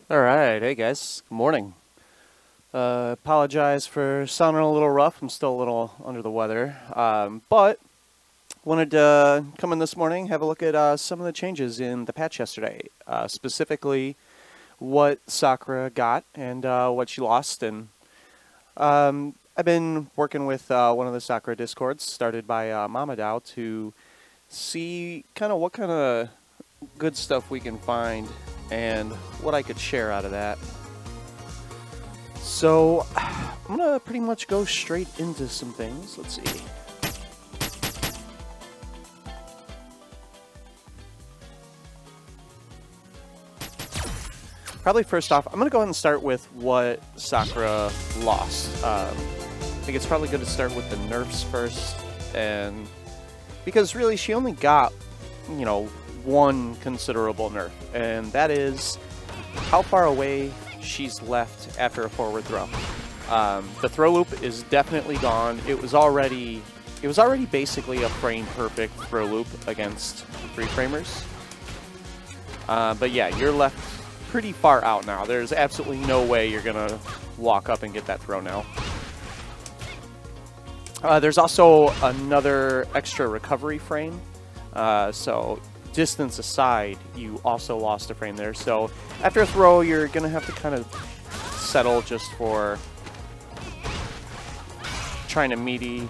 All right, hey guys, good morning. Apologize for sounding a little rough. I'm still a little under the weather, but wanted to come in this morning, have a look at some of the changes in the patch yesterday, specifically what Sakura got and what she lost. And I've been working with one of the Sakura discords started by Mamadao to see what kind of good stuff we can find and what I could share out of that. So I'm gonna pretty much go straight into some things. Let's see. Probably first off, I'm gonna go ahead and start with what Sakura lost. I think it's probably good to start with the nerfs first, and because really she only got, one considerable nerf, and that is how far away she's left after a forward throw. The throw loop is definitely gone. It was already basically a frame perfect throw loop against three framers. But yeah, you're left pretty far out now. There's absolutely no way you're gonna walk up and get that throw now. There's also another extra recovery frame. So distance aside, you also lost a frame there. So after a throw, you're going to have to kind of settle just for trying to meaty.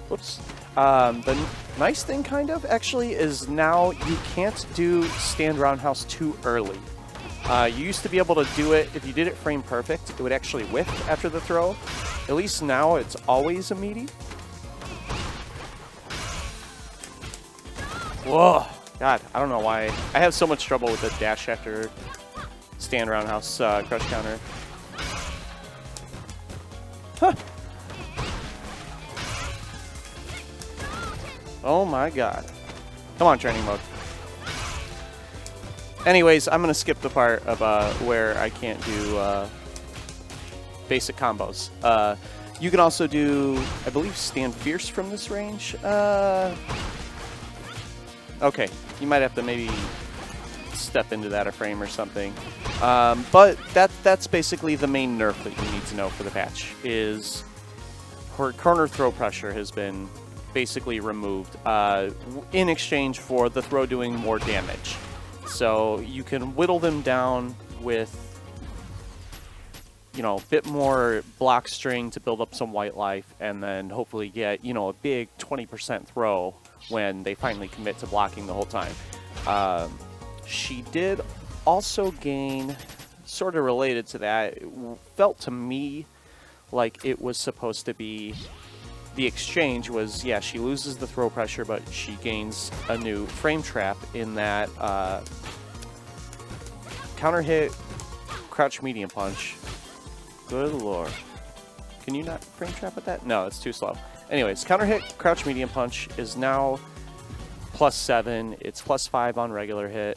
Whoops. The nice thing actually is now you can't do stand roundhouse too early. You used to be able to do it, if you did it frame perfect, it would actually whiff after the throw. At least now it's always a meaty. Whoa, God, I don't know why. I have so much trouble with the dash after stand roundhouse crush counter. Huh. Oh my God. Come on, training mode. Anyways, I'm going to skip the part of where I can't do basic combos. You can also do, I believe, stand fierce from this range. Okay, you might have to maybe step into that a frame or something. But that's basically the main nerf that you need to know for the patch, is her corner throw pressure has been basically removed in exchange for the throw doing more damage. So you can whittle them down with, a bit more block string to build up some white life, and then hopefully get, a big 20% throw when they finally commit to blocking the whole time. She did also gain, sort of related to that, it felt to me like it was supposed to be, the exchange was, yeah, she loses the throw pressure, but she gains a new frame trap in that counter hit, crouch medium punch. Good lord. Can you not frame trap with that? No, it's too slow. Anyways, counter hit, crouch medium punch is now +7. It's +5 on regular hit.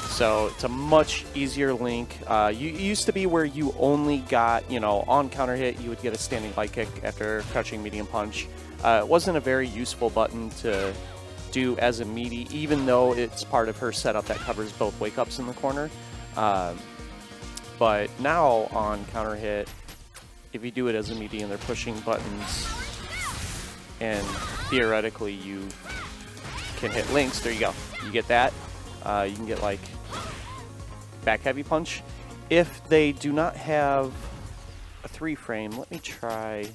So it's a much easier link. You used to be where you only got, on counter hit, you would get a standing light kick after crouching medium punch. It wasn't a very useful button to do as a meaty, even though it's part of her setup that covers both wake ups in the corner. But now on counter hit, if you do it as a meaty and they're pushing buttons, and theoretically you can hit links, there you go. You get that. You can get like back heavy punch. If they do not have a 3 frame, let me try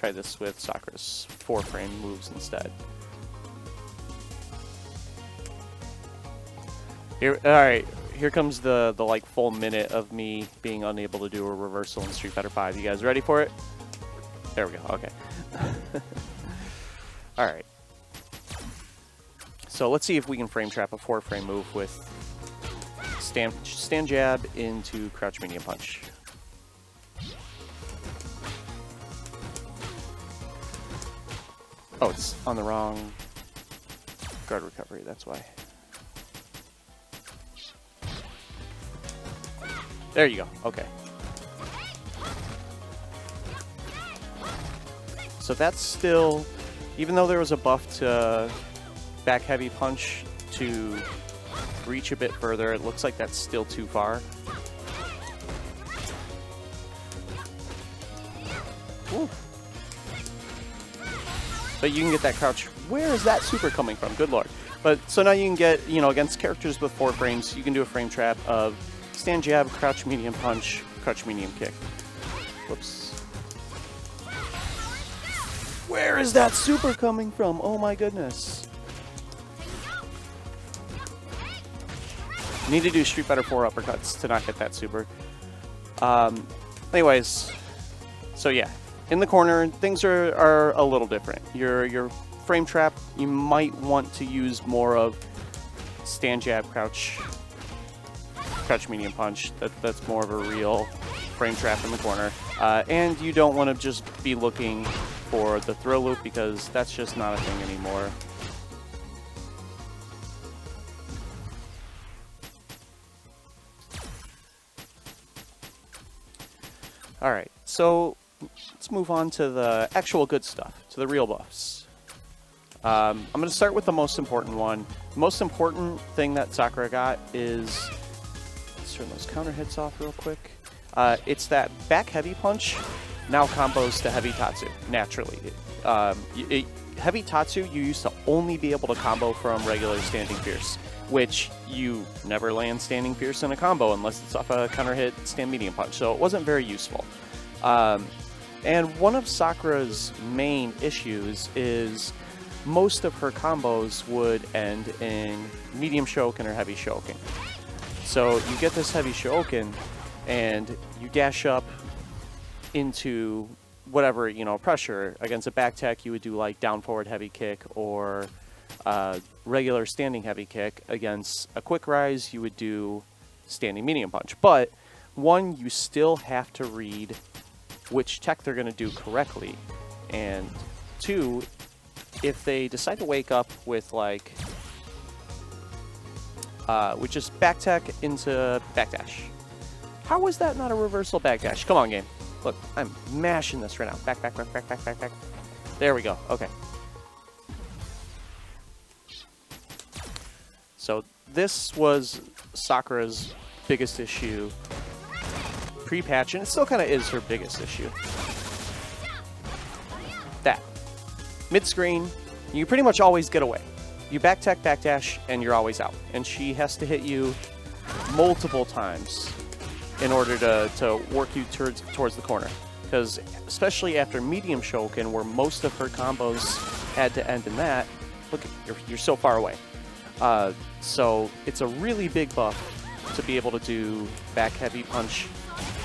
this with Sakura's 4 frame moves instead. Here, all right. Here comes the like full minute of me being unable to do a reversal in Street Fighter V. You guys ready for it? There we go. Okay. All right. So let's see if we can frame trap a 4 frame move with stand jab into crouch medium punch. Oh, it's on the wrong guard recovery. That's why. There you go. Okay. So that's still, even though there was a buff to back heavy punch to reach a bit further. It looks like that's still too far. Ooh. But you can get that crouch. Where is that super coming from? Good lord. But so now you can get, you know, against characters with 4 frames, you can do a frame trap of stand jab, crouch medium punch, crouch medium kick. Whoops. Where is that super coming from? Oh my goodness. Need to do Street Fighter 4 uppercuts to not get that super. Anyways, so yeah, in the corner, things are a little different. Your frame trap, you might want to use more of stand jab, crouch medium punch. That's more of a real frame trap in the corner. And you don't want to just be looking for the throw loop because that's just not a thing anymore. Alright, so let's move on to the actual good stuff, to the real buffs. I'm going to start with the most important one. The most important thing that Sakura got is, let's turn those counter hits off real quick. It's that back heavy punch now combos to heavy Tatsu, naturally. Heavy Tatsu, you used to only be able to combo from regular standing fierce, which you never land standing fierce in a combo unless it's off a counter hit stand medium punch, so it wasn't very useful. And one of Sakura's main issues is most of her combos would end in medium Shoken or heavy Shoken. So you get this heavy Shoken and you dash up into whatever, you know, pressure. Against a back tech, you would do like down forward heavy kick or regular standing heavy kick. Against a quick rise, you would do standing medium punch. But one, you still have to read which tech they're going to do correctly. And two, if they decide to wake up with like, with just back tech into backdash. How was that not a reversal backdash? Come on, game. Look, I'm mashing this right now. Back, back, back, back, back, back, back. There we go. Okay. So this was Sakura's biggest issue pre-patch, and it still kind of is her biggest issue. That. Mid-screen, you pretty much always get away. You back tech, backdash, and you're always out. And she has to hit you multiple times in order to work you towards the corner. Because especially after medium Shoken, where most of her combos had to end in that, look, you're so far away. So it's a really big buff to be able to do back heavy punch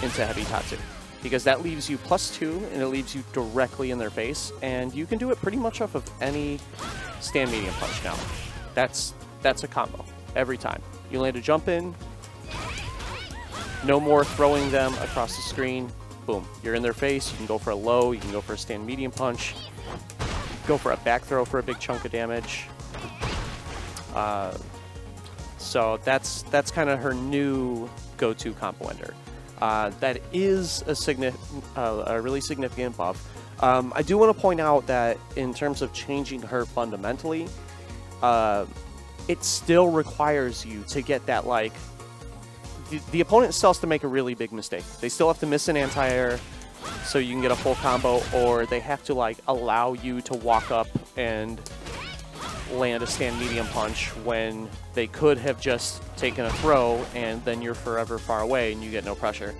into heavy Tatsu. Because that leaves you +2, and it leaves you directly in their face, and you can do it pretty much off of any stand medium punch now. That's a combo every time. You land a jump in, no more throwing them across the screen. Boom, you're in their face. You can go for a low, you can go for a stand medium punch, go for a back throw for a big chunk of damage. So that's kind of her new go-to combo ender. That is a really significant buff. I do want to point out that in terms of changing her fundamentally, it still requires you to get that, like, the opponent still has to make a really big mistake. They still have to miss an anti-air so you can get a full combo, or they have to, like, allow you to walk up and land a stand medium punch when they could have just taken a throw, and then you're forever far away and you get no pressure.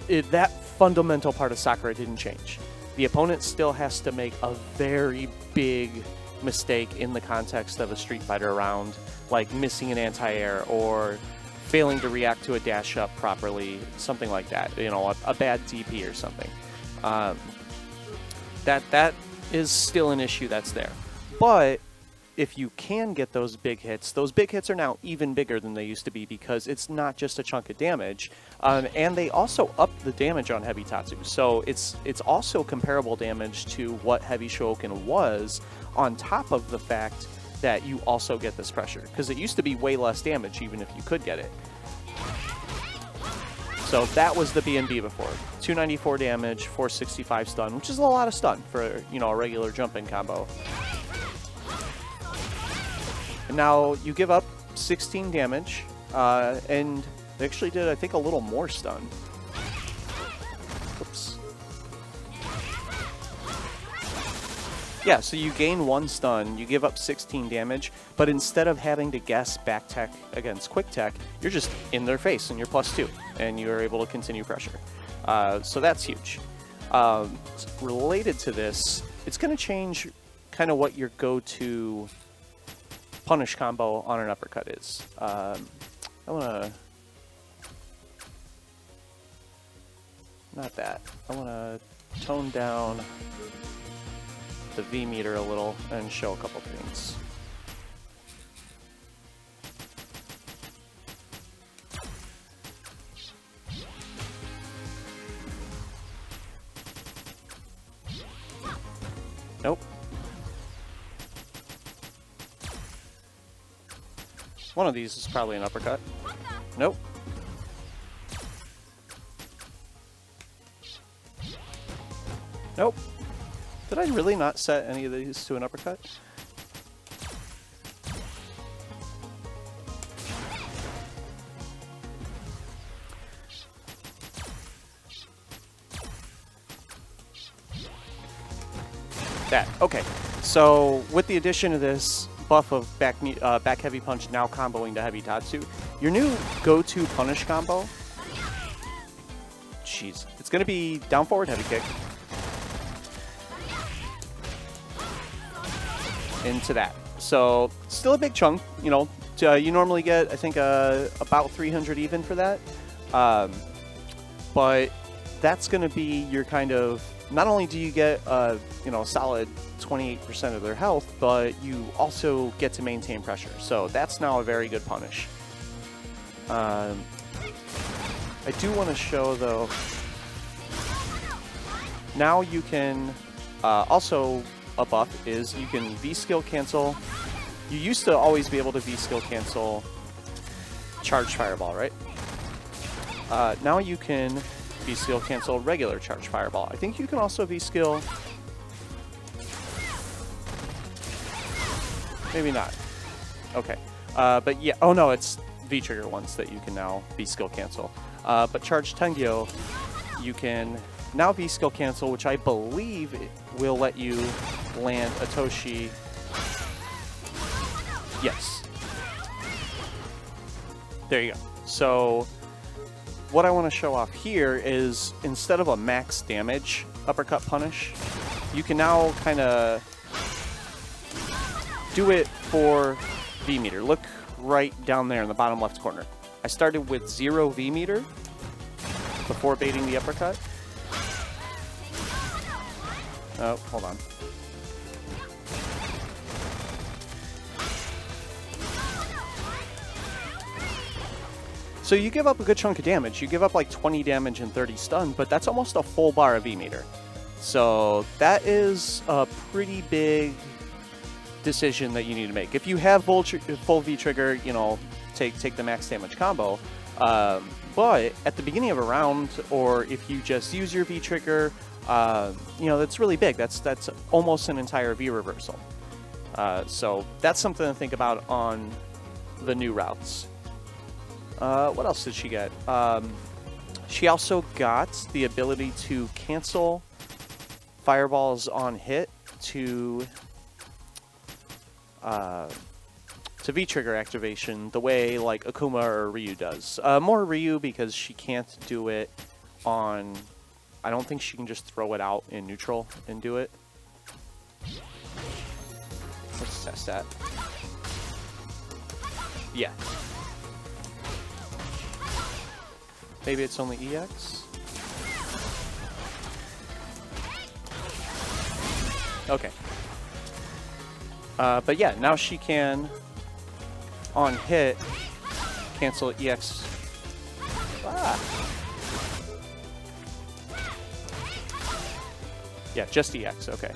That fundamental part of Sakura didn't change. The opponent still has to make a very big mistake in the context of a Street Fighter round, like missing an anti-air or failing to react to a dash up properly, something like that. You know, a bad DP or something. That is still an issue that's there. But if you can get those big hits are now even bigger than they used to be, because it's not just a chunk of damage, and they also up the damage on heavy Tatsu. So it's also comparable damage to what heavy Shoken was, on top of the fact that you also get this pressure, because it used to be way less damage even if you could get it. So that was the B&B before. 294 damage, 465 stun, which is a lot of stun for, you know, a regular jump-in combo. And now you give up 16 damage, and they actually did, I think, a little more stun. Oops. Yeah, so you gain 1 stun, you give up 16 damage, but instead of having to guess back tech against quick tech, you're just in their face and you're +2, and you're able to continue pressure. So that's huge. Related to this, it's going to change kind of what your go-to punish combo on an uppercut is. I want to... Not that. I want to tone down the V meter a little and show a couple things. Nope. One of these is probably an uppercut. Nope. Nope. Did I really not set any of these to an uppercut? That. Okay. So with the addition of this buff of back heavy punch now comboing to heavy tatsu, your new go-to punish combo, jeez, it's going to be down forward heavy kick into that. So still a big chunk, you know. You normally get, I think, about 300 even for that, but that's going to be your kind of. Not only do you get you know, a solid 28% of their health, but you also get to maintain pressure. So that's now a very good punish. I do want to show though. Now you can also, a buff is you can V-skill cancel. You used to always be able to V-skill cancel charged fireball, right? Now you can V-skill cancel regular charged fireball. I think you can also V-skill. Maybe not. Okay. But yeah, oh no, it's V-trigger ones that you can now V-skill cancel. But charged Tengyo, you can now V-skill cancel, which I believe will let you land a Toshi. Yes. There you go. So what I want to show off here is instead of a max damage uppercut punish, you can now kind of do it for V meter. Look right down there in the bottom left corner. I started with 0 V meter before baiting the uppercut. Oh, hold on. So you give up a good chunk of damage. You give up like 20 damage and 30 stun, but that's almost a full bar of V meter. So that is a pretty big decision that you need to make. If you have full V trigger, you know, take the max damage combo. But at the beginning of a round, or if you just use your V trigger, you know, that's really big. That's almost an entire V reversal. So that's something to think about on the new routes. What else did she get? She also got the ability to cancel fireballs on hit to V-trigger activation the way like Akuma or Ryu does. More Ryu because she can't do it on... I don't think she can just throw it out in neutral and do it. Let's test that. Yeah. Maybe it's only EX? Okay. But yeah, now she can, on hit, cancel EX. Ah. Yeah, just EX, okay.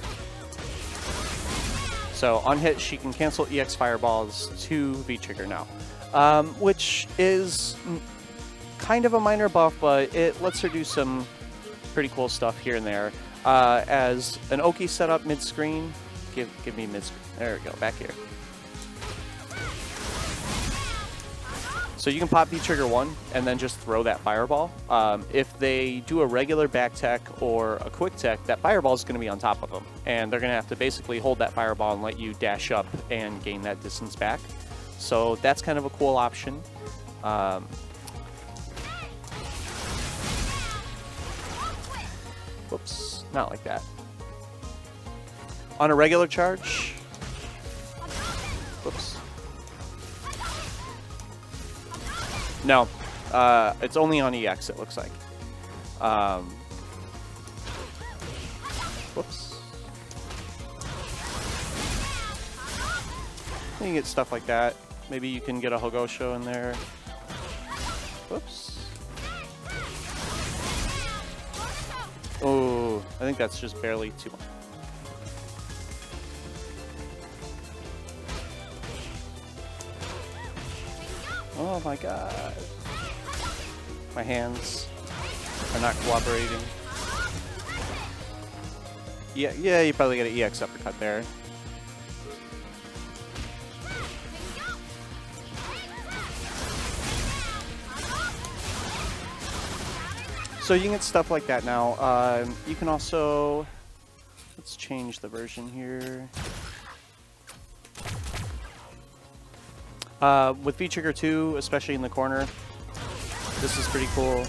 So on hit, she can cancel EX fireballs to V-trigger now. Which is kind of a minor buff, but it lets her do some pretty cool stuff here and there. As an Oki setup mid-screen, give me mid-screen. There we go, back here. So you can pop V-Trigger 1 and then just throw that Fireball. If they do a regular back tech or a quick tech, that Fireball is going to be on top of them. And they're going to have to basically hold that Fireball and let you dash up and gain that distance back. So that's kind of a cool option. Whoops, not like that. On a regular charge, whoops. No, it's only on EX, it looks like. Whoops. You can get stuff like that. Maybe you can get a Hogosho in there. Whoops. Oh, I think that's just barely too much. Oh my god. My hands are not cooperating. Yeah, you probably get an EX uppercut there. So you can get stuff like that now. You can also, let's change the version here. With V-Trigger 2, especially in the corner, this is pretty cool.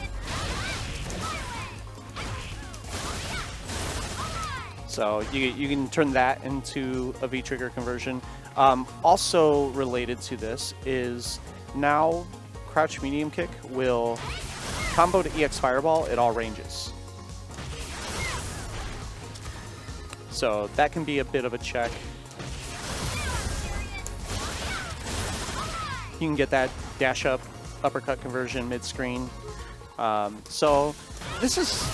So you can turn that into a V-Trigger conversion. Also related to this is now Crouch Medium Kick will combo to EX Fireball at all ranges. So that can be a bit of a check. You can get that dash up uppercut conversion mid-screen. So this is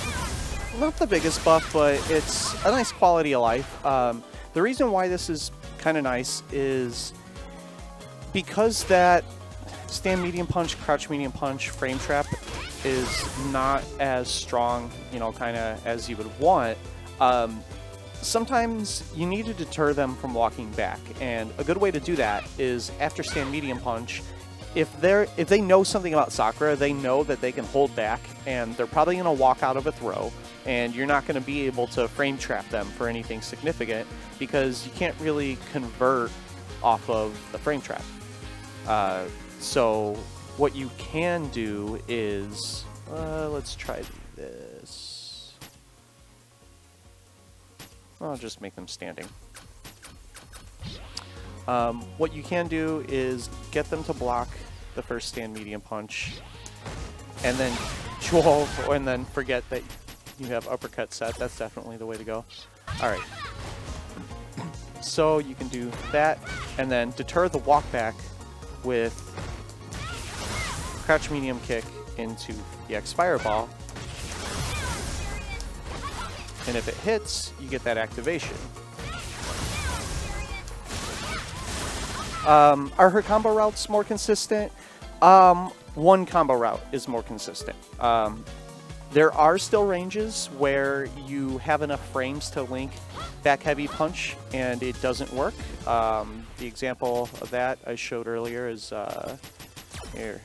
not the biggest buff, but it's a nice quality of life. The reason why this is kind of nice is because that stand medium punch, crouch medium punch frame trap is not as strong, you know, kind of as you would want. Sometimes you need to deter them from walking back, and a good way to do that is after stand medium punch. If they know something about Sakura, they know that they can hold back, and they're probably going to walk out of a throw, and you're not going to be able to frame trap them for anything significant because you can't really convert off of the frame trap. So what you can do is, let's try this. I'll just make them standing. What you can do is get them to block the first stand medium punch, and then and then forget that you have uppercut set. That's definitely the way to go. All right. So you can do that, and then deter the walk back with crouch medium kick into EX Fireball. And if it hits, you get that activation. Are her combo routes more consistent? One combo route is more consistent. There are still ranges where you have enough frames to link back heavy punch and it doesn't work. The example of that I showed earlier is here.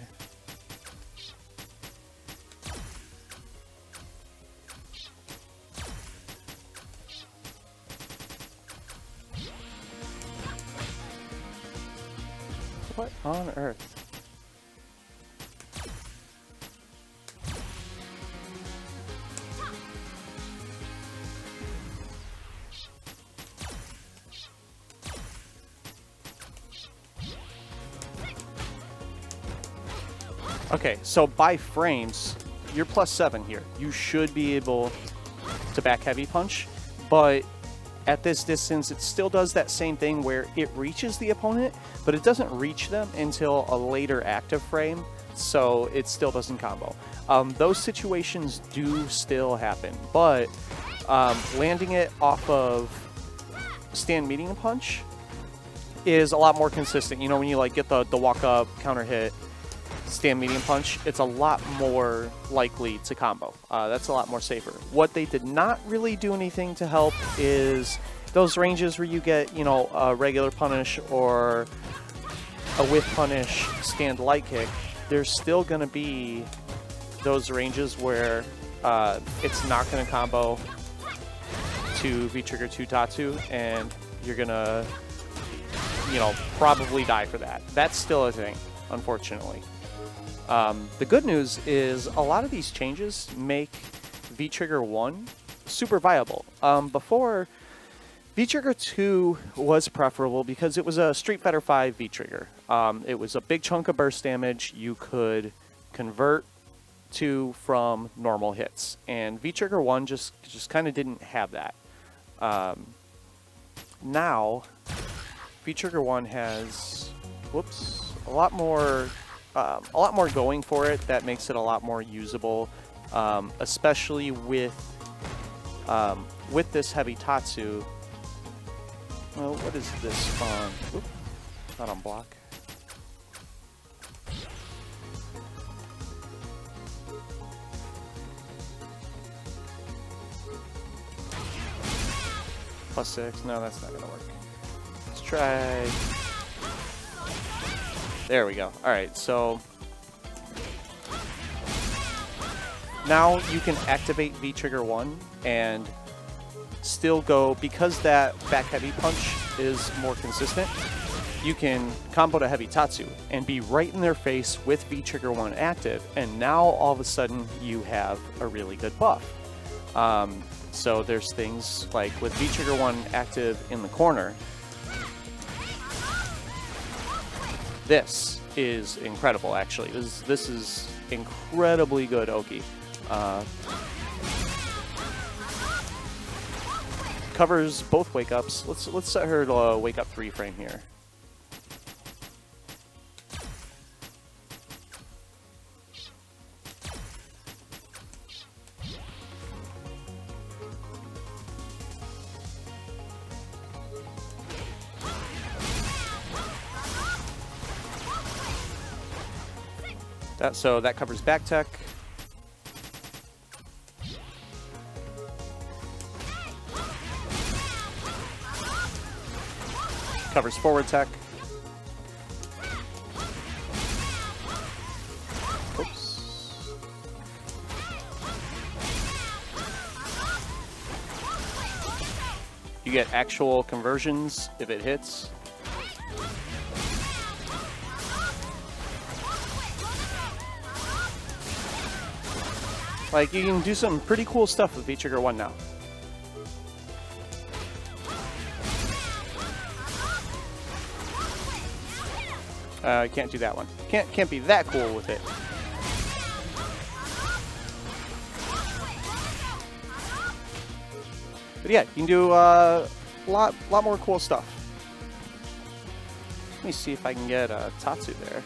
What on earth? Okay, so by frames, you're +7 here. You should be able to back heavy punch, but at this distance, it still does that same thing where it reaches the opponent, but it doesn't reach them until a later active frame, so it still doesn't combo. Those situations do still happen, but landing it off of stand medium punch is a lot more consistent. You know, when you like get the walk up, counter hit, stand medium punch, it's a lot more likely to combo. That's a lot more safer. What they did not really do anything to help is those ranges where you get, you know, a regular punish or a whiff punish stand light kick. There's still going to be those ranges where it's not going to combo to V-Trigger 2 Tatsu, and you're going to, you know, probably die for that. That's still a thing, unfortunately. The good news is a lot of these changes make V-Trigger 1 super viable. Before, V-Trigger 2 was preferable because it was a Street Fighter V V-Trigger. It was a big chunk of burst damage you could convert to from normal hits, and V-Trigger 1 just kind of didn't have that. Now, V-Trigger 1 has, a lot more going for it. That makes it a lot more usable, especially with this heavy Tatsu. Well, what is this on? Oop, not on block. +6. No, that's not going to work. Let's try. There we go. All right, so now you can activate V-Trigger 1 and still go, because that back heavy punch is more consistent, you can combo to heavy Tatsu and be right in their face with V-Trigger 1 active, and now all of a sudden you have a really good buff. So there's things like with V-Trigger 1 active in the corner, this is incredible actually. This is incredibly good Oki. Covers both wake ups. Let's set her to wake up 3 frame here. So that covers back tech. Covers forward tech. Oops. You get actual conversions if it hits. Like, you can do some pretty cool stuff with V-Trigger 1 now. Can't do that one. Can't be that cool with it. But yeah, you can do a lot more cool stuff. Let me see if I can get Tatsu there.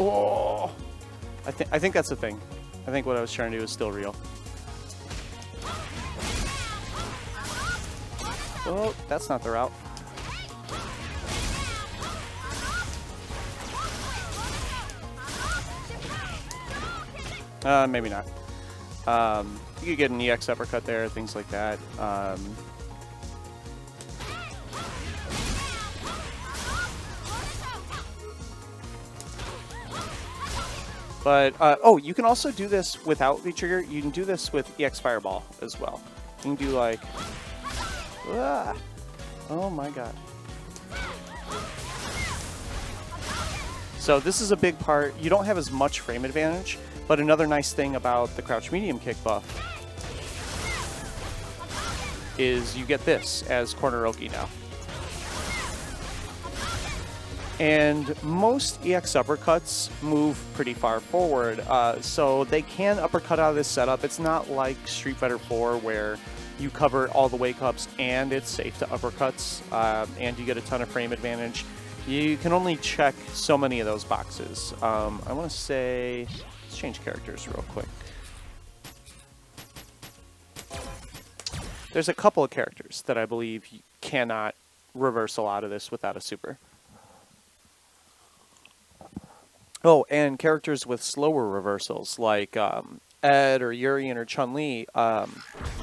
Oh, I think that's the thing. I think what I was trying to do is still real. Oh, that's not the route. Maybe not. You could get an EX uppercut there, things like that. But, oh, you can also do this without V-Trigger. You can do this with EX Fireball as well. You can do like, oh my god. So this is a big part. You don't have as much frame advantage, but another nice thing about the crouch medium kick buff is you get this as corner Oki now. And most EX uppercuts move pretty far forward, so they can uppercut out of this setup. It's not like Street Fighter 4 where you cover all the wake-ups and it's safe to uppercuts, and you get a ton of frame advantage. You can only check so many of those boxes. I want to say, let's change characters real quick. there's a couple of characters that I believe you cannot reversal out of this without a super. Oh, and characters with slower reversals like Ed or Urien or Chun-Li,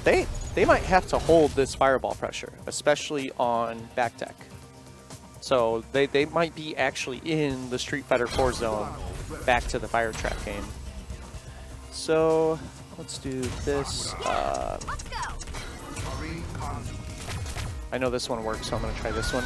they might have to hold this fireball pressure, especially on back tech. So they might be actually in the Street Fighter 4 zone back to the fire trap game. So let's do this. I know this one works, so I'm going to try this one.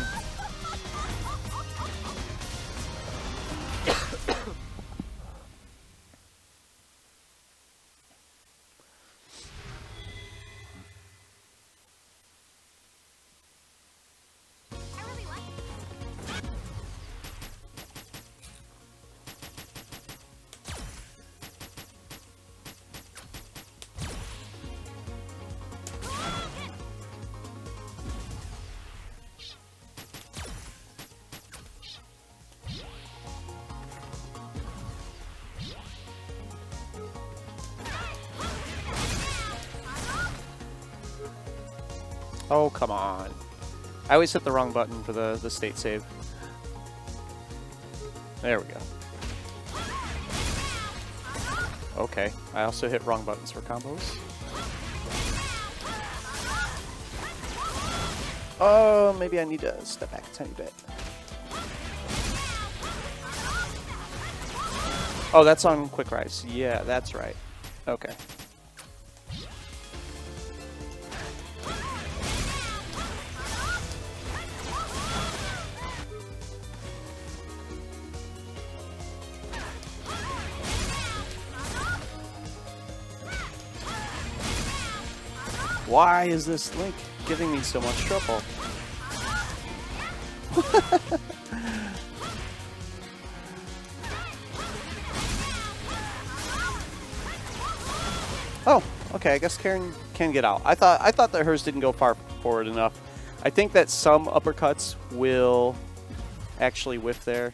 Oh, come on. I always hit the wrong button for the state save. There we go. Okay, I also hit wrong buttons for combos. Oh, maybe I need to step back a tiny bit. Oh, that's on Quick Rise. Yeah, that's right. Okay. Why is this Link giving me so much trouble? Oh, okay. I guess Karen can get out. I thought that hers didn't go far forward enough. I think that some uppercuts will actually whiff there.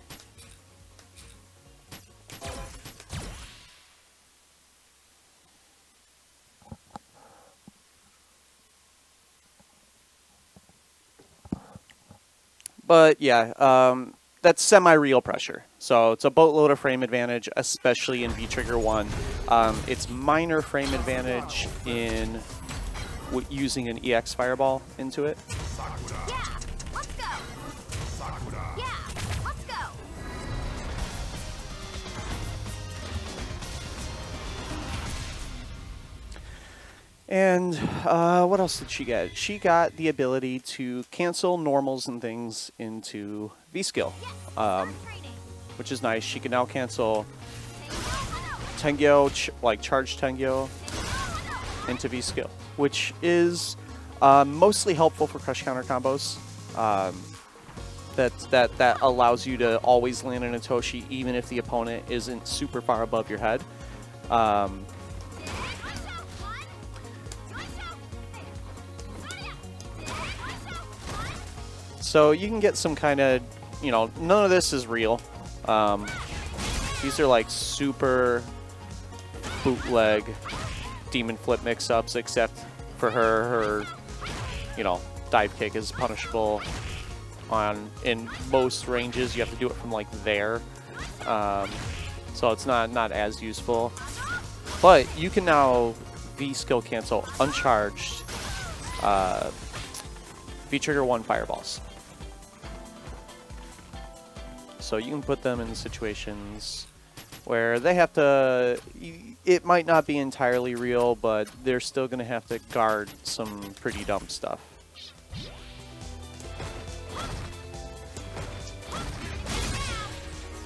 But yeah, that's semi-real pressure. So it's a boatload of frame advantage, especially in V-Trigger 1. It's minor frame advantage in using an EX Fireball into it. Yeah, let's go. Yeah, let's go. And what else did she get? She got the ability to cancel normals and things into V-Skill, which is nice. She can now cancel Tengyo, like Charge Tengyo, into V-Skill, which is mostly helpful for crush counter combos. That allows you to always land in a Toshi even if the opponent isn't super far above your head. So you can get some kind of, you know, none of this is real. These are like super bootleg demon flip mix-ups, except for her, you know, dive kick is punishable in most ranges. You have to do it from like there, so it's not as useful. But you can now V-Skill cancel uncharged V-Trigger 1 fireballs. So you can put them in situations where they have to, it might not be entirely real, but they're still going to have to guard some pretty dumb stuff.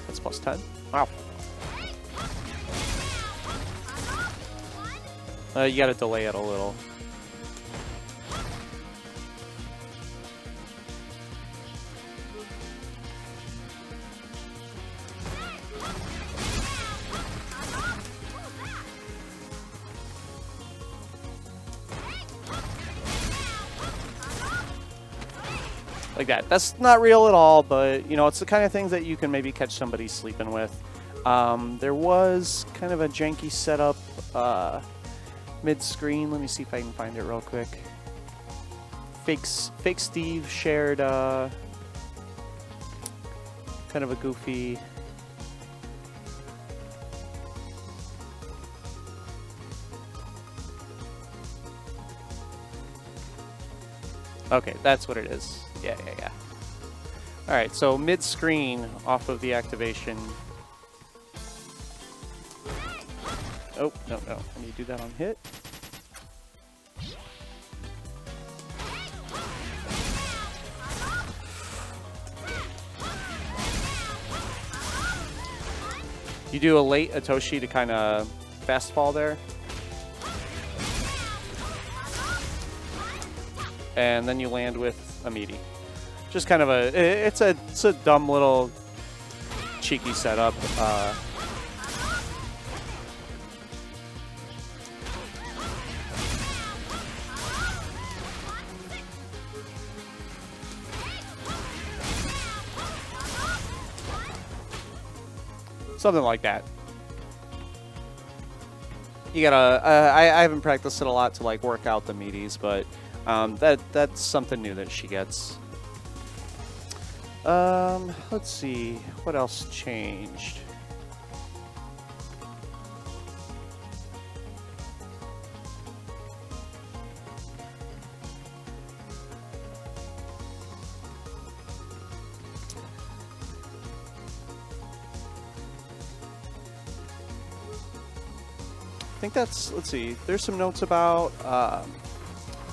That's plus 10. Wow. You got to delay it a little. Like that. That's not real at all, but you know, it's the kind of things that you can maybe catch somebody sleeping with. There was kind of a janky setup mid-screen. Let me see if I can find it real quick. Fake Steve shared kind of a goofy. Okay, that's what it is. Yeah. All right, so mid-screen off of the activation. Oh, no. I need to do that on hit. You do a late Atoshi to kind of fast fall there. And then you land with a meaty. Just kind of it's a dumb little cheeky setup. Something like that. You gotta. I haven't practiced it a lot to like work out the meaties, but that's something new that she gets. Let's see what else changed. I think that's, let's see, there's some notes about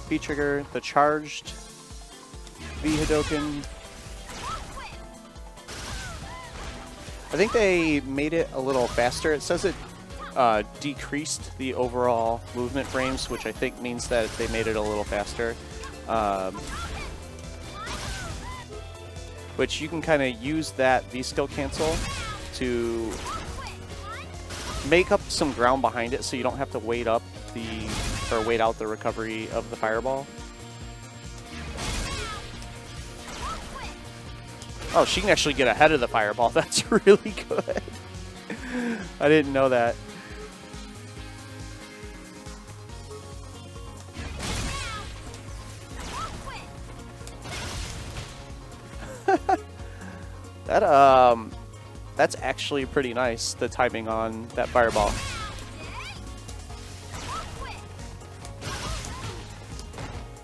V-Trigger, the charged V-Hadoken. I think they made it a little faster. It says it decreased the overall movement frames, which I think means that they made it a little faster. Which you can kind of use that V-Skill cancel to make up some ground behind it so you don't have to wait out the recovery of the fireball. Oh, she can actually get ahead of the fireball. That's really good. I didn't know that. That's actually pretty nice, the timing on that fireball.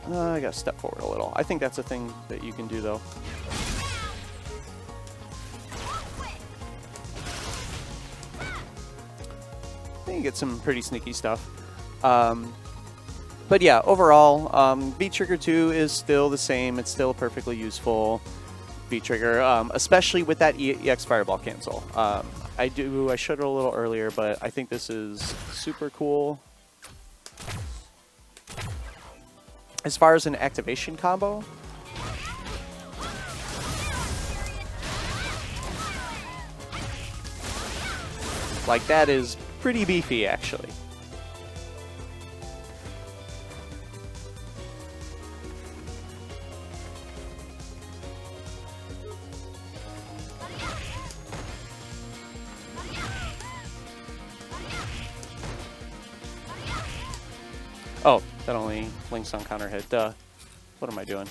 I gotta step forward a little. I think that's a thing that you can do, though. You get some pretty sneaky stuff. But yeah, overall, V-Trigger 2 is still the same. It's still perfectly useful V-Trigger, especially with that EX Fireball cancel. I showed it a little earlier, but I think this is super cool. As far as an activation combo, like that is pretty beefy, actually. Oh, that only links on counter hit. Duh. What am I doing?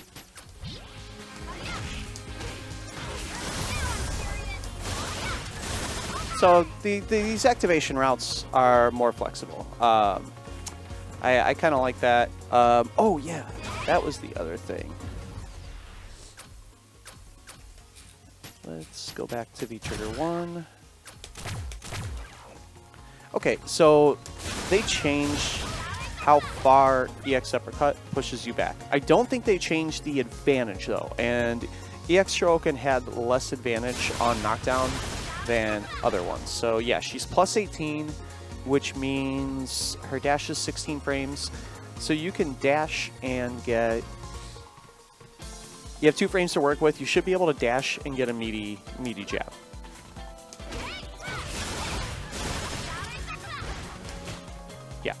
So these activation routes are more flexible. I kind of like that. Oh yeah, that was the other thing. Let's go back to V-Trigger 1. Okay, so they changed how far EX Uppercut pushes you back. I don't think they changed the advantage though, and EX Shoryuken had less advantage on knockdown than other ones. So yeah, she's plus 18, which means her dash is 16 frames. So you can dash and get... You have 2 frames to work with. You should be able to dash and get a meaty jab. Yeah.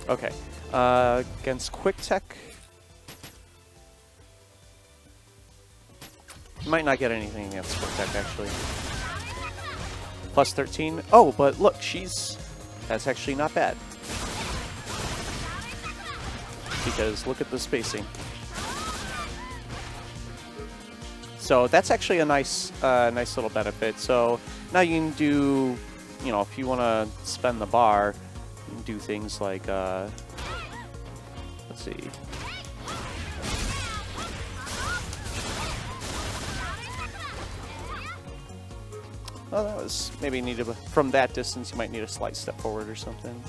Okay. Against Quick Tech, might not get anything against Quick Tech, actually. Plus 13. Oh, but look, that's actually not bad. because look at the spacing. So that's actually a nice little benefit. So now you can do, you know, if you want to spend the bar, you can do things like, let's see. Oh, that was maybe needed from that distance. You might need a slight step forward or something.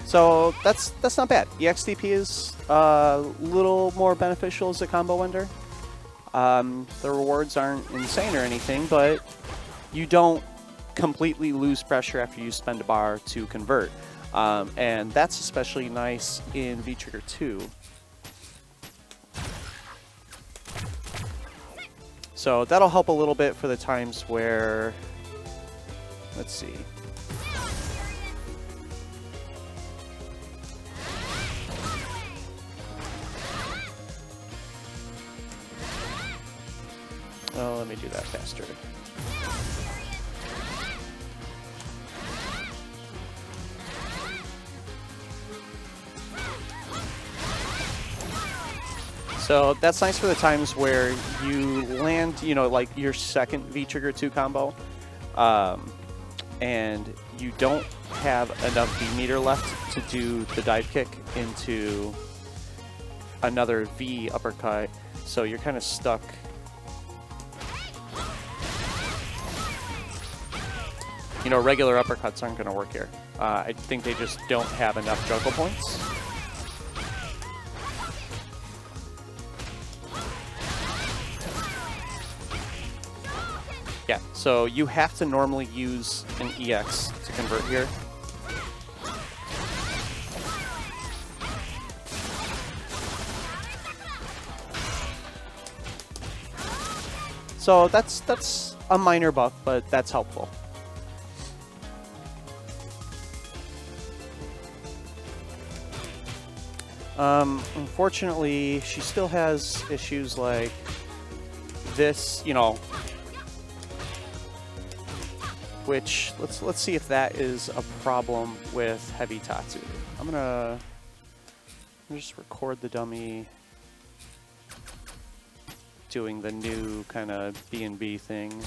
So that's not bad. EXDP is a little more beneficial as a combo ender. The rewards aren't insane or anything, but you don't completely lose pressure after you spend a bar to convert. And that's especially nice in V-Trigger 2. So that'll help a little bit for the times where, let's see. Oh, let me do that faster. So that's nice for the times where you land, you know, like your second V-Trigger 2 combo, and you don't have enough V-meter left to do the dive kick into another V uppercut, so you're kind of stuck. You know, regular uppercuts aren't going to work here. I think they just don't have enough juggle points. Yeah, so you have to normally use an EX to convert here. So that's a minor buff, but that's helpful. Unfortunately, she still has issues like this, you know, which let's see if that is a problem with Heavy Tatsu. I'm gonna just record the dummy doing the new kind of B&B thing.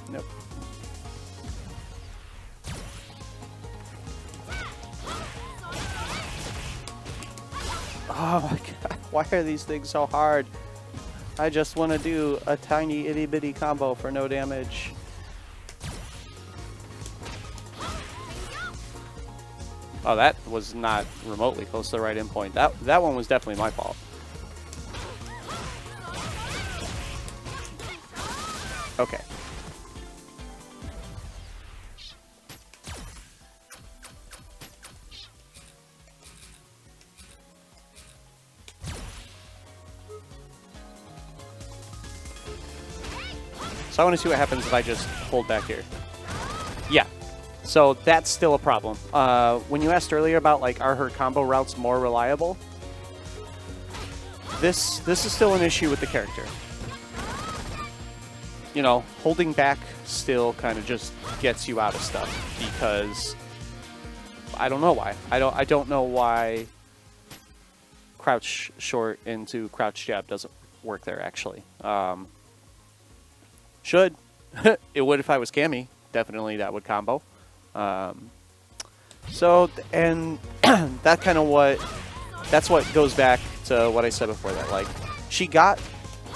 Nope. Oh my god, why are these things so hard? I just want to do a tiny itty bitty combo for no damage. Oh, that was not remotely close to the right endpoint. That one was definitely my fault. Okay. So I want to see what happens if I just hold back here. Yeah. So that's still a problem. When you asked earlier about, like, are her combo routes more reliable? This is still an issue with the character. You know, holding back still kind of just gets you out of stuff because I don't know why. I don't know why crouch short into crouch jab doesn't work there actually. Should. It would if I was Cammy. Definitely that would combo. So, and that kind of that's what goes back to what I said before that. Like, she got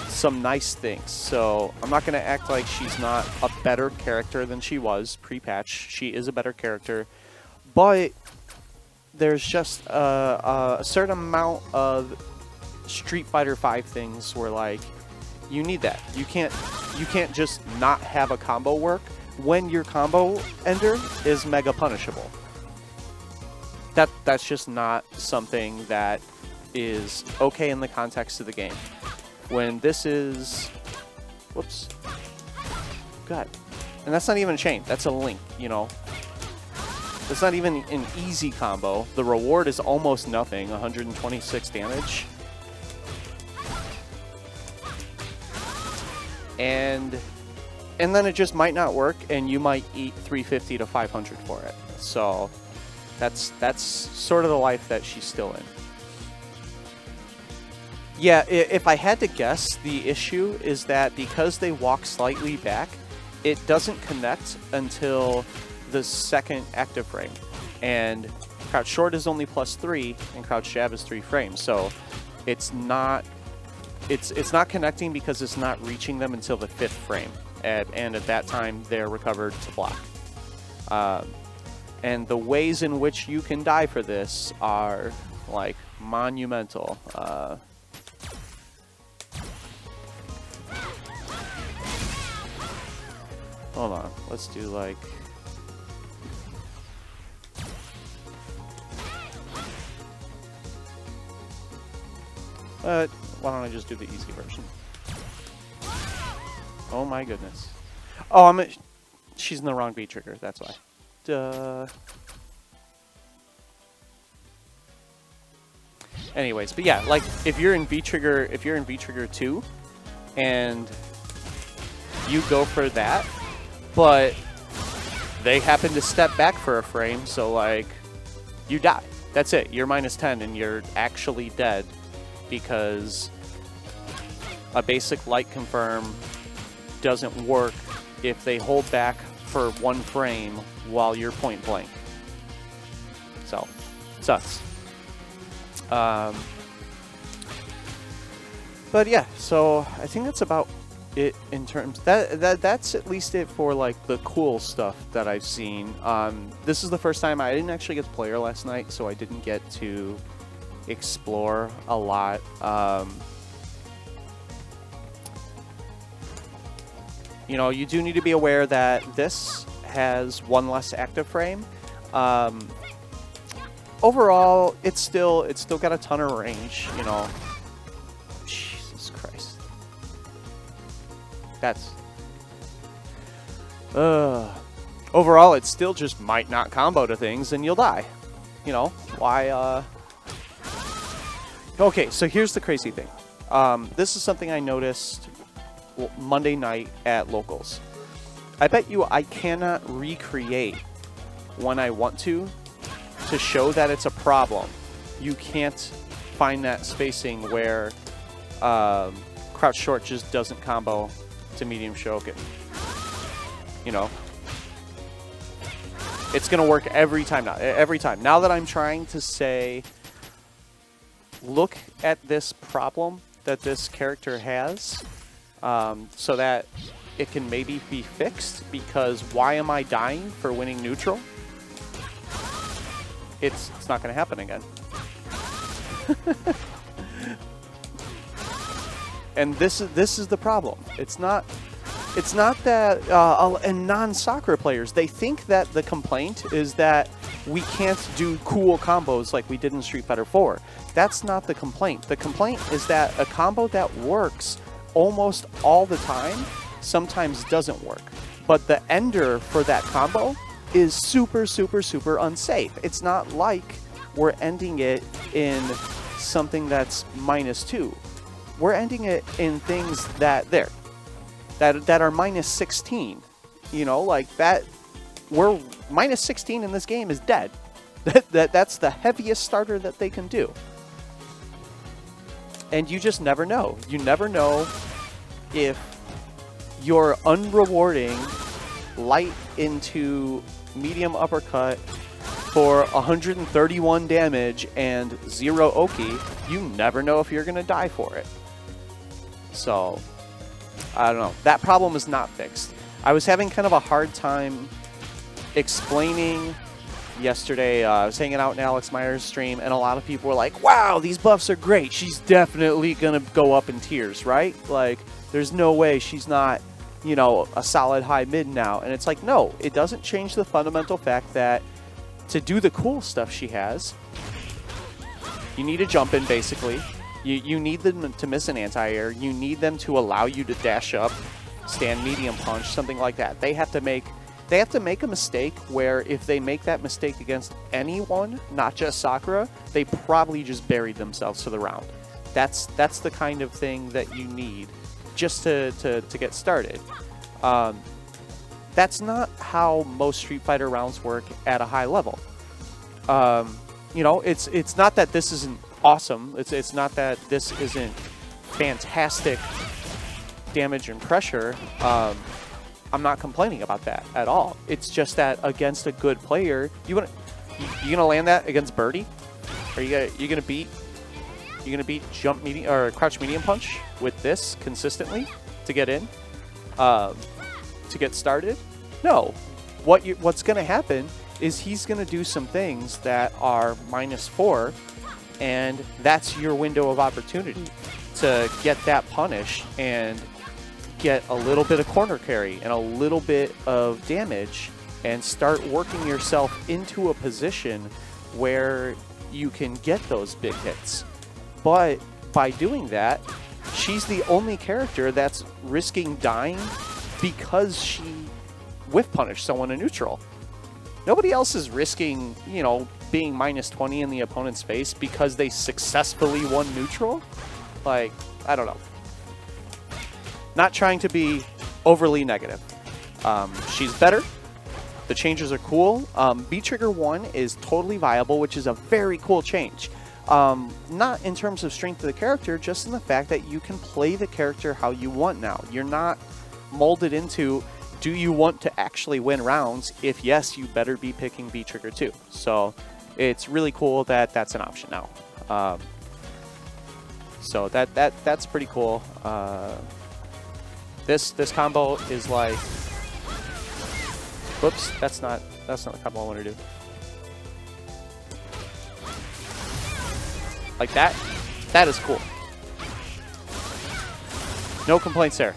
some nice things. So I'm not going to act like she's not a better character than she was pre-patch. She is a better character. But there's just a certain amount of Street Fighter V things where, like, you need that. You can't just not have a combo work when your combo ender is mega punishable. That's just not something that is okay in the context of the game. When this is, whoops, God, and that's not even a chain. That's a link. You know, it's not even an easy combo. The reward is almost nothing. 126 damage. And then it just might not work, and you might eat 350 to 500 for it. So that's sort of the life that she's still in. Yeah, if I had to guess, the issue is that because they walk slightly back, it doesn't connect until the second active frame. And crouch short is only +3, and crouch jab is 3 frames. So it's not connecting because it's not reaching them until the 5th frame. And at that time, they're recovered to block. And the ways in which you can die for this are, like, monumental. Hold on, let's do, like... why don't I just do the easy version? Oh my goodness. Oh, she's in the wrong V trigger, that's why. Duh. Anyways, but yeah, like if you're in V trigger 2 and you go for that, but they happen to step back for a frame, so like you die. That's it. You're -10 and you're actually dead because a basic light confirm doesn't work if they hold back for 1 frame while you're point blank. So, sucks. But yeah, so I think that's about it in terms that's at least it for like the cool stuff that I've seen. This is the first time I didn't actually get to play her last night, so I didn't get to explore a lot. You know, you do need to be aware that this has 1 less active frame. Overall, it's still got a ton of range, you know. Jesus Christ. That's... overall, it still just might not combo to things and you'll die. You know, why, Okay, so here's the crazy thing. This is something I noticed Monday night at Locals. I bet you I cannot recreate when I want to show that it's a problem. You can't find that spacing where crouch short just doesn't combo to medium Shoken. You know? It's going to work every time now. Every time. Now that I'm trying to say, look at this problem that this character has, so that it can maybe be fixed, because why am I dying for winning neutral? It's not going to happen again. And this is the problem. It's not that and non-Sakura players, they think that the complaint is that we can't do cool combos like we did in Street Fighter 4. That's not the complaint. The complaint is that a combo that works almost all the time sometimes doesn't work. But the ender for that combo is super, super, super unsafe. It's not like we're ending it in something that's -2. We're ending it in things that are -16. You know, like that. We're -16 in this game is dead. That's the heaviest starter that they can do. And you just never know. You never know if you're unrewarding light into medium uppercut for 131 damage and 0 Oki. You never know if you're going to die for it. So, I don't know. That problem is not fixed. I was having kind of a hard time explaining yesterday. I was hanging out in Alex Myers' stream, and a lot of people were like, wow, these buffs are great. She's definitely going to go up in tiers, right? Like, there's no way she's not, you know, a solid high mid now. And it's like, no, it doesn't change the fundamental fact that to do the cool stuff she has, you need a jump in, basically. You need them to miss an anti-air. You need them to allow you to dash up, stand medium punch, something like that. They have to make a mistake where if they make that mistake against anyone, not just Sakura, they probably just buried themselves for the round. That's the kind of thing that you need just to get started. That's not how most Street Fighter rounds work at a high level. You know, it's not that this isn't awesome. It's not that this isn't fantastic damage and pressure. I'm not complaining about that at all. It's just that against a good player, you gonna land that against Birdie? Are you gonna beat jump medium or crouch medium punch with this consistently to get in, to get started? No. What's gonna happen is he's gonna do some things that are -4, and that's your window of opportunity to get that punish and get a little bit of corner carry and a little bit of damage and start working yourself into a position where you can get those big hits. But by doing that, she's the only character that's risking dying because she whiff punished someone in neutral. Nobody else is risking, you know, being -20 in the opponent's face because they successfully won neutral. Like, I don't know. Not trying to be overly negative. She's better. The changes are cool. V-Trigger 1 is totally viable, which is a very cool change. Not in terms of strength of the character, just in the fact that you can play the character how you want now. You're not molded into, do you want to actually win rounds? If yes, you better be picking V-Trigger 2. So it's really cool that that's an option now. So that's pretty cool. This combo is like, whoops, that's not the combo I want to do. Like that is cool. No complaints there.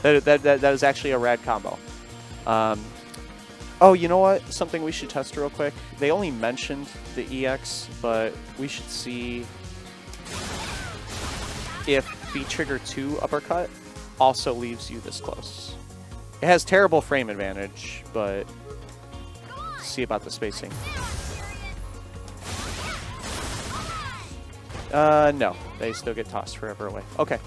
that is actually a rad combo. Oh, you know what? Something we should test real quick. They only mentioned the EX, but we should see if V-Trigger 2 uppercut also leaves you this close. It has terrible frame advantage, but see about the spacing. No, they still get tossed forever away. Okay.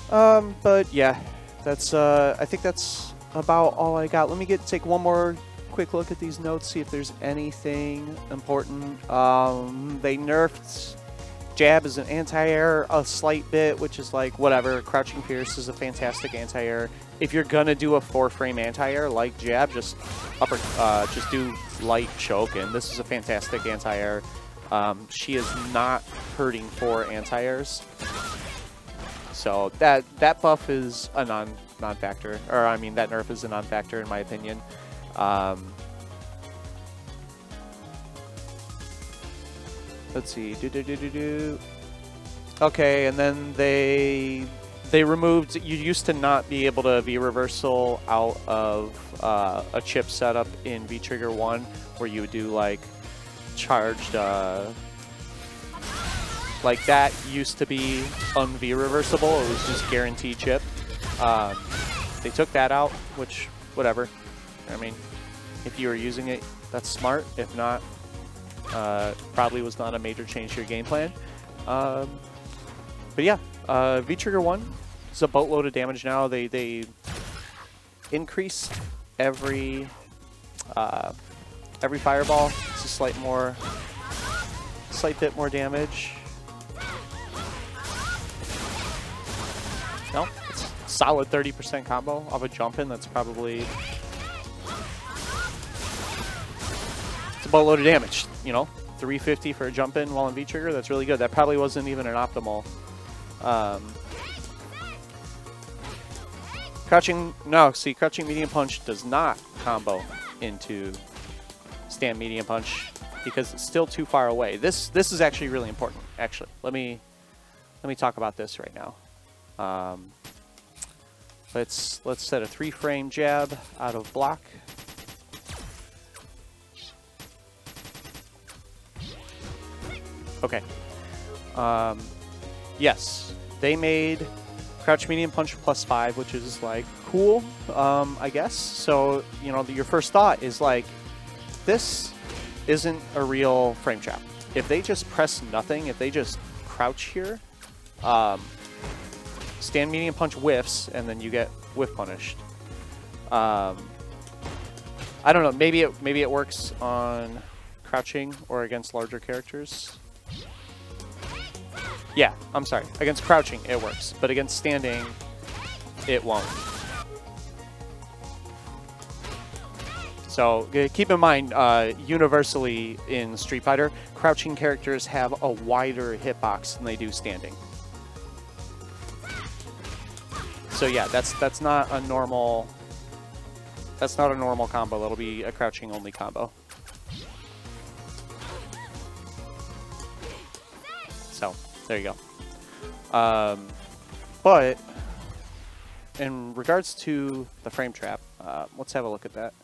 But yeah, that's I think that's about all I got. Let me take one more quick look at these notes, see if there's anything important. They nerfed jab as an anti-air a slight bit, which is like whatever. Crouching Pierce is a fantastic anti-air. If you're gonna do a 4-frame anti-air like jab, just do light choke, and this is a fantastic anti-air. She is not hurting for anti-airs, so that buff is a non-factor, or I mean that nerf is a non-factor in my opinion. Let's see. Okay, and then they removed. You used to not be able to V-reversal out of a chip setup in V-Trigger 1, where you would do like charged. Like that used to be un-V-reversible. It was just guaranteed chip. They took that out, which whatever. I mean, if you were using it, that's smart. If not, probably was not a major change to your game plan. But yeah, V-Trigger 1 is a boatload of damage now. They increased every fireball. It's a slight bit more damage. No, it's a solid 30% combo of a jump in. That's probably, it's a boatload of damage, you know. 350 for a jump in while in V-Trigger, that's really good. That probably wasn't even an optimal. Crouching medium punch does not combo into stand medium punch because it's still too far away. This is actually really important. Actually, let me talk about this right now. Let's set a 3-frame jab out of block. Okay. Yes, they made crouch medium punch +5, which is like cool, I guess. So, you know, your first thought is like, this isn't a real frame trap. If they just press nothing, if they just crouch here, stand medium punch whiffs, and then you get whiff punished. I don't know. Maybe it works on crouching or against larger characters. Yeah, I'm sorry. Against crouching, it works, but against standing, it won't. So keep in mind, universally in Street Fighter, crouching characters have a wider hitbox than they do standing. So yeah, that's not a normal. That's not a normal combo. That'll be a crouching only combo. So there you go. But in regards to the frame trap, let's have a look at that.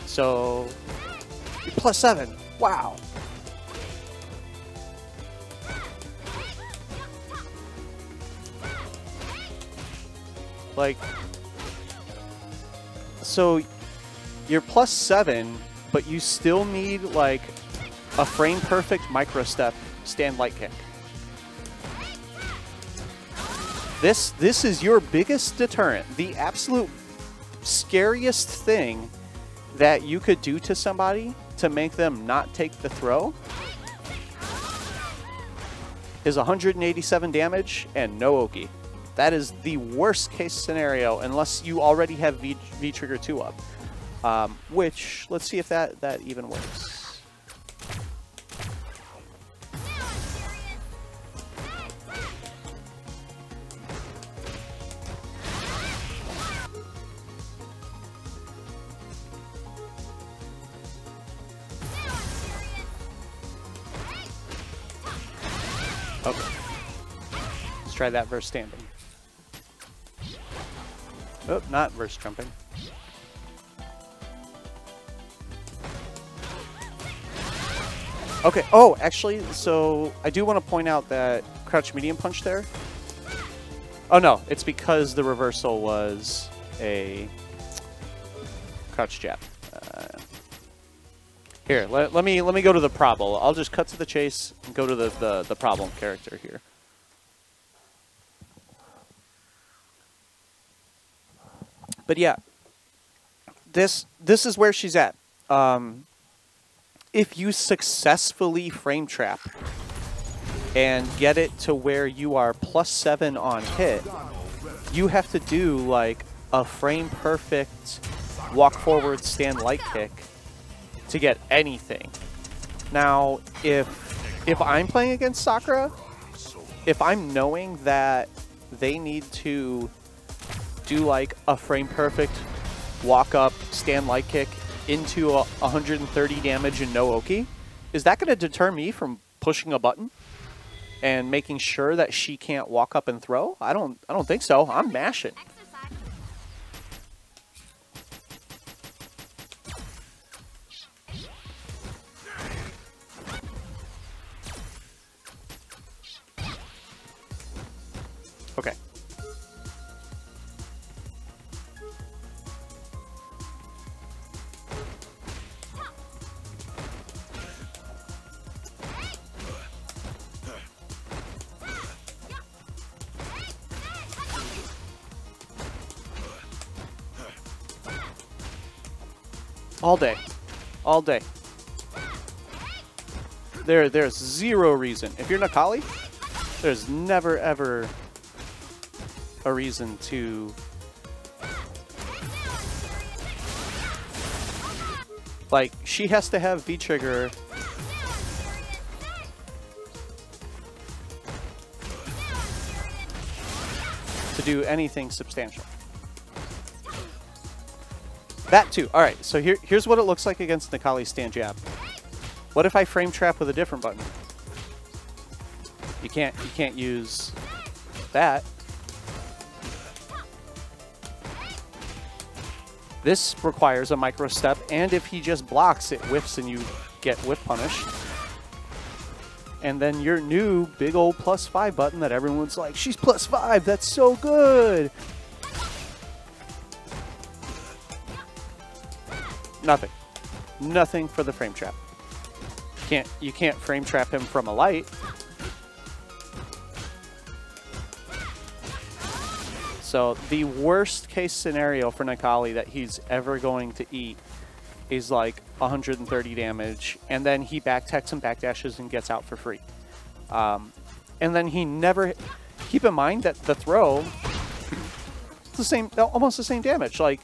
So +7. Wow. Like, so you're +7, but you still need like a frame perfect micro step stand light kick. This is your biggest deterrent. The absolute scariest thing that you could do to somebody to make them not take the throw is 187 damage and no Oki. That is the worst case scenario unless you already have V-Trigger 2 up. Which, let's see if that even works. Okay. Let's try that versus standing. Oh, not versus jumping. Okay. Oh, actually, so I do want to point out that crouch medium punch there. Oh no, it's because the reversal was a crouch jab. Here, let me go to the problem. I'll just cut to the chase and go to the problem character here. But yeah, this is where she's at. If you successfully frame trap and get it to where you are +7 on hit, you have to do like a frame perfect walk forward stand light kick to get anything. Now, if I'm playing against Sakura, if I'm knowing that they need to do like a frame perfect walk up stand light kick into 130 damage and no Oki, is that going to deter me from pushing a button and making sure that she can't walk up and throw? I don't think so. I'm mashing. Okay. All day. All day. There's zero reason. If you're Necalli, there's never ever a reason to like, she has to have V-Trigger to do anything substantial. That too. All right, so here's what it looks like against Necalli's stand jab. What if I frame trap with a different button? You can't use that. This requires a micro step, and if he just blocks, it whiffs and you get whiff punished. And then your new big old +5 button that everyone's like, she's +5, that's so good. Nothing. Nothing for the frame trap. You can't frame trap him from a light. So the worst case scenario for Necalli that he's ever going to eat is like 130 damage, and then he backtechs and backdashes and gets out for free. And then he never... Keep in mind that the throw, it's the same, almost the same damage. Like,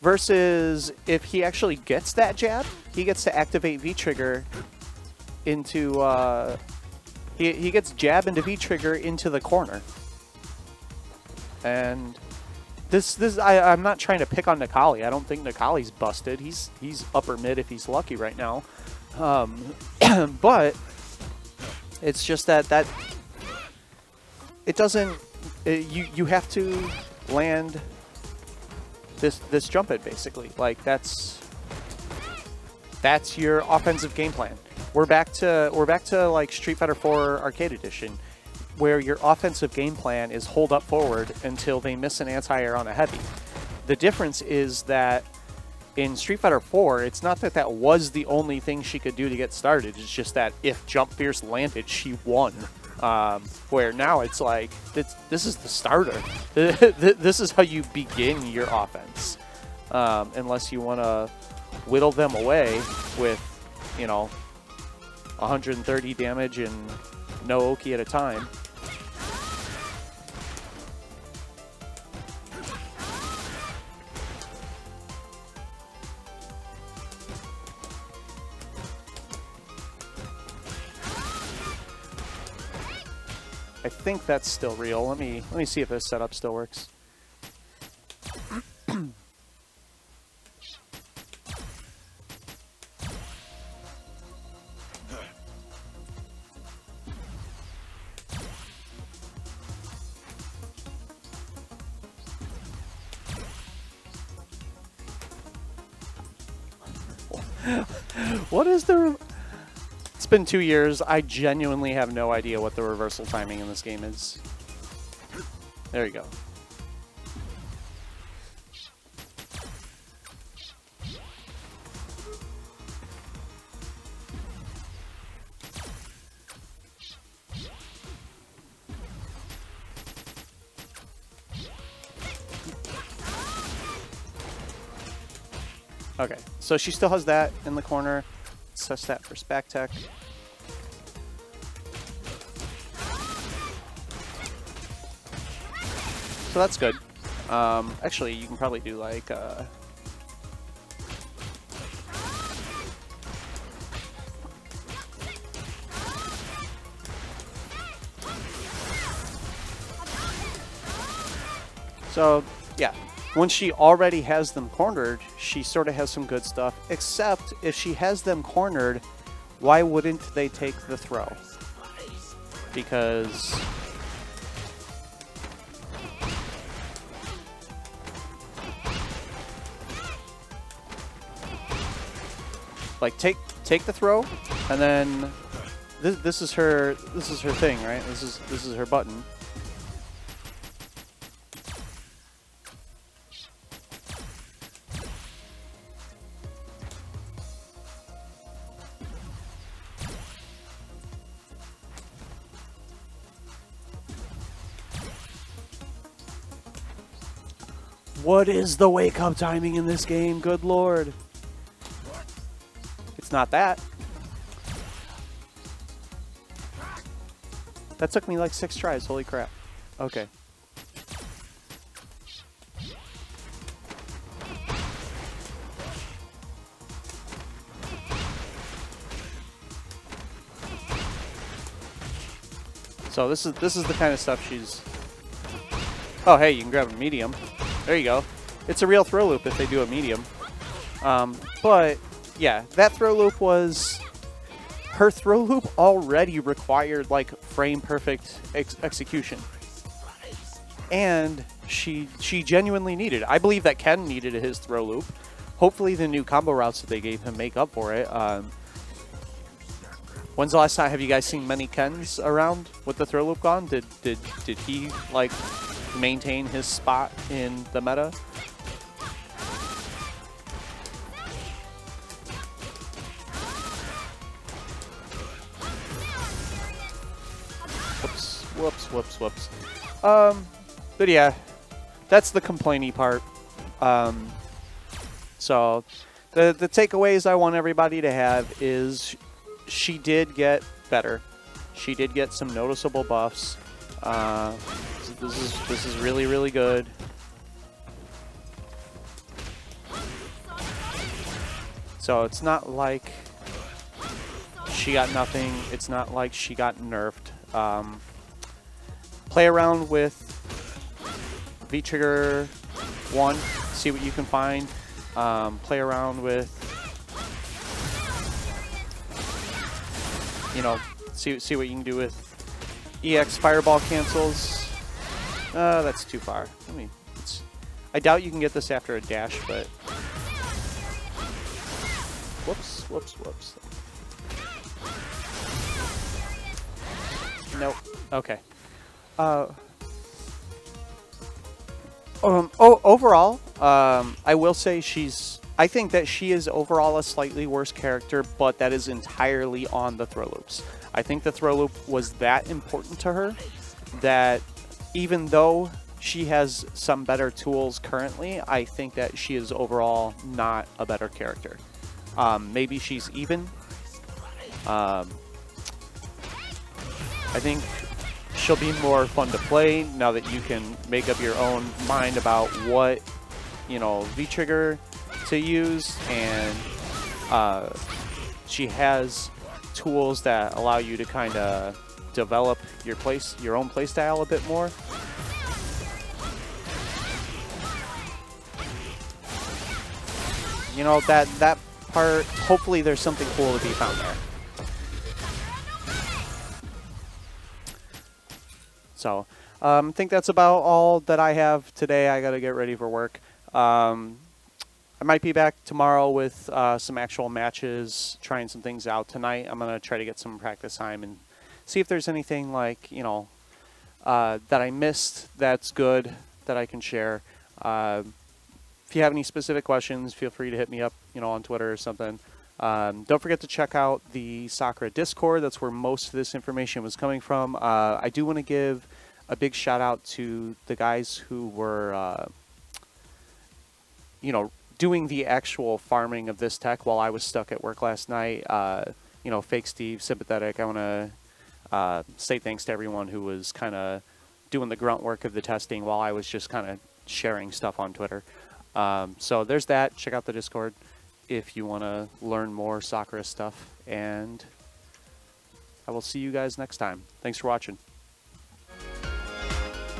versus if he actually gets that jab, he gets to activate V-trigger into... he gets jab into V-trigger into the corner. And I'm not trying to pick on Necalli. I don't think Necalli's busted. He's upper mid if he's lucky right now. But it's just that it doesn't. You have to land this jump it basically. Like that's your offensive game plan. We're back to like Street Fighter 4 Arcade Edition, where your offensive game plan is hold up forward until they miss an anti-air on a heavy. The difference is that in Street Fighter 4, it's not that that was the only thing she could do to get started. It's just that if Jump Fierce landed, she won. Where now it's like, this is the starter. This is how you begin your offense. Unless you want to whittle them away with, you know, 130 damage and no Oki at a time. I think that's still real. Let me see if this setup still works. What is the... It's been 2 years. I genuinely have no idea what the reversal timing in this game is. There you go. Okay, so she still has that in the corner. Let's test that for back tech. So that's good. Actually, you can probably do like... So, yeah. Once she already has them cornered, she sort of has some good stuff. Except, if she has them cornered, why wouldn't they take the throw? Because... like, take the throw, and then this is her thing, right? This is her button. What is the wake-up timing in this game? Good lord. It's not that. That took me like 6 tries, holy crap. Okay. So this is the kind of stuff she's... Oh hey, you can grab a medium. There you go. It's a real throw loop if they do a medium. But, yeah, that throw loop was... Her throw loop already required, like, frame-perfect execution. And she genuinely needed. I believe that Ken needed his throw loop. Hopefully the new combo routes that they gave him make up for it. When's the last time have you guys seen many Kens around with the throw loop gone? Did he like maintain his spot in the meta? Whoops. But yeah, that's the complainy part. So the takeaways I want everybody to have is she did get better. She did get some noticeable buffs. This is really, really good. So it's not like she got nothing. It's not like she got nerfed. Play around with V-Trigger 1, see what you can find. Play around with, you know, see what you can do with EX Fireball cancels. That's too far. I doubt you can get this after a dash, but whoops. Nope. Okay. Overall, I will say I think that she is overall a slightly worse character, but that is entirely on the throw loops. I think the throw loop was that important to her that even though she has some better tools currently, I think that she is overall not a better character. Maybe she's even. I think she'll be more fun to play now that you can make up your own mind about what, you know, V-Trigger to use, and she has tools that allow you to kind of develop your own play style a bit more. You know, that part, hopefully there's something cool to be found there. So, I think that's about all that I have today. I got to get ready for work. I might be back tomorrow with some actual matches, trying some things out. Tonight, I'm going to try to get some practice time and see if there's anything like, you know, that I missed that's good that I can share. If you have any specific questions, feel free to hit me up, you know, on Twitter or something. Don't forget to check out the Sakura Discord. That's where most of this information was coming from. I do want to give a big shout out to the guys who were, you know, doing the actual farming of this tech while I was stuck at work last night. You know, Fake Steve, Sympathetic. I want to say thanks to everyone who was kind of doing the grunt work of the testing while I was just kind of sharing stuff on Twitter. So there's that. Check out the Discord if you want to learn more Sakura stuff, and I will see you guys next time. Thanks for watching.